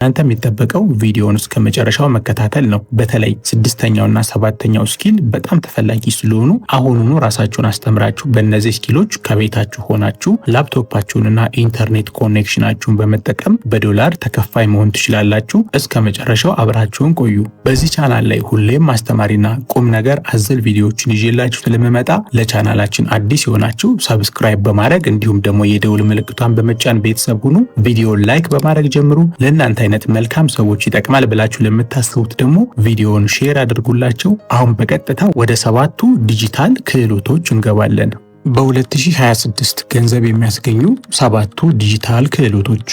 እናንተ የሚጠበቀው ቪዲዮውን እስከ መጨረሻው መከታተል ነው። በተለይ ስድስተኛውና ሰባተኛው ስኪል በጣም ተፈላጊ ስለሆኑ አሁኑኑ ራሳችሁን አስተምራችሁ በእነዚህ ስኪሎች ከቤታችሁ ሆናችሁ ላፕቶፓችሁንና ኢንተርኔት ኮኔክሽናችሁን በመጠቀም በዶላር ተከፋይ መሆን ትችላላችሁ። እስከ መጨረሻው አብራችሁን ቆዩ። በዚህ ቻናል ላይ ሁሌም አስተማሪና ቁም ነገር አዘል ቪዲዮዎችን ይዤላችሁ ስለምመጣ ለቻናላችን አዲስ የሆናችሁ ሰብስክራይብ በማድረግ እንዲሁም ደግሞ የደውል ምልክቷን በመጫን ቤተሰብ ሁኑ። ቪዲዮውን ላይክ በማድረግ ጀምሩ። ለእናንተ አይነት መልካም ሰዎች ይጠቅማል ብላችሁ ለምታስቡት ደግሞ ቪዲዮውን ሼር አድርጉላቸው። አሁን በቀጥታ ወደ 7ቱ ዲጂታል ክህሎቶች እንገባለን። በ2026 ገንዘብ የሚያስገኙ 7ቱ ዲጂታል ክህሎቶች።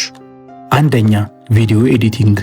አንደኛ፣ ቪዲዮ ኤዲቲንግ።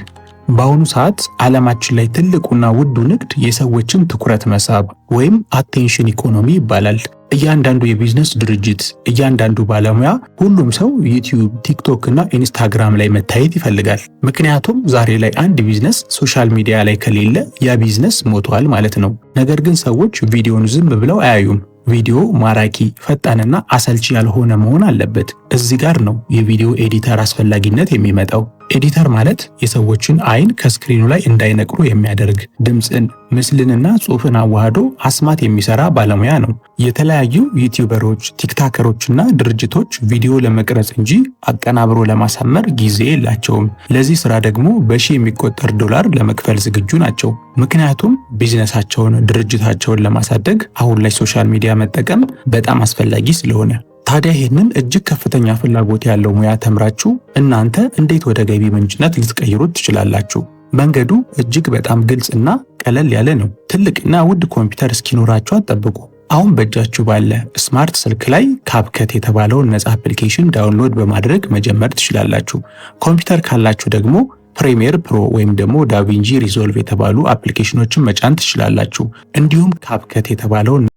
በአሁኑ ሰዓት ዓለማችን ላይ ትልቁና ውዱ ንግድ የሰዎችን ትኩረት መሳብ ወይም አቴንሽን ኢኮኖሚ ይባላል። እያንዳንዱ የቢዝነስ ድርጅት፣ እያንዳንዱ ባለሙያ፣ ሁሉም ሰው ዩቲዩብ፣ ቲክቶክ እና ኢንስታግራም ላይ መታየት ይፈልጋል። ምክንያቱም ዛሬ ላይ አንድ ቢዝነስ ሶሻል ሚዲያ ላይ ከሌለ ያ ቢዝነስ ሞቷል ማለት ነው። ነገር ግን ሰዎች ቪዲዮን ዝም ብለው አያዩም። ቪዲዮ ማራኪ፣ ፈጣንና አሰልቺ ያልሆነ መሆን አለበት። እዚህ ጋር ነው የቪዲዮ ኤዲተር አስፈላጊነት የሚመጣው። ኤዲተር ማለት የሰዎችን አይን ከስክሪኑ ላይ እንዳይነቅሩ የሚያደርግ ድምፅን፣ ምስልንና ጽሑፍን አዋህዶ አስማት የሚሰራ ባለሙያ ነው። የተለያዩ ዩቲዩበሮች፣ ቲክታከሮችና ድርጅቶች ቪዲዮ ለመቅረጽ እንጂ አቀናብሮ ለማሳመር ጊዜ የላቸውም። ለዚህ ስራ ደግሞ በሺህ የሚቆጠር ዶላር ለመክፈል ዝግጁ ናቸው። ምክንያቱም ቢዝነሳቸውን፣ ድርጅታቸውን ለማሳደግ አሁን ላይ ሶሻል ሚዲያ መጠቀም በጣም አስፈላጊ ስለሆነ። ታዲያ ይህንን እጅግ ከፍተኛ ፍላጎት ያለው ሙያ ተምራችሁ እናንተ እንዴት ወደ ገቢ ምንጭነት ልትቀይሩት ትችላላችሁ? መንገዱ እጅግ በጣም ግልጽና ቀለል ያለ ነው። ትልቅና ውድ ኮምፒውተር እስኪኖራችሁ አትጠብቁ። አሁን በእጃችሁ ባለ ስማርት ስልክ ላይ ካፕከት የተባለውን ነፃ አፕሊኬሽን ዳውንሎድ በማድረግ መጀመር ትችላላችሁ። ኮምፒውተር ካላችሁ ደግሞ ፕሪሚየር ፕሮ ወይም ደግሞ ዳቪንጂ ሪዞልቭ የተባሉ አፕሊኬሽኖችን መጫን ትችላላችሁ። እንዲሁም ካፕከት የተባለውን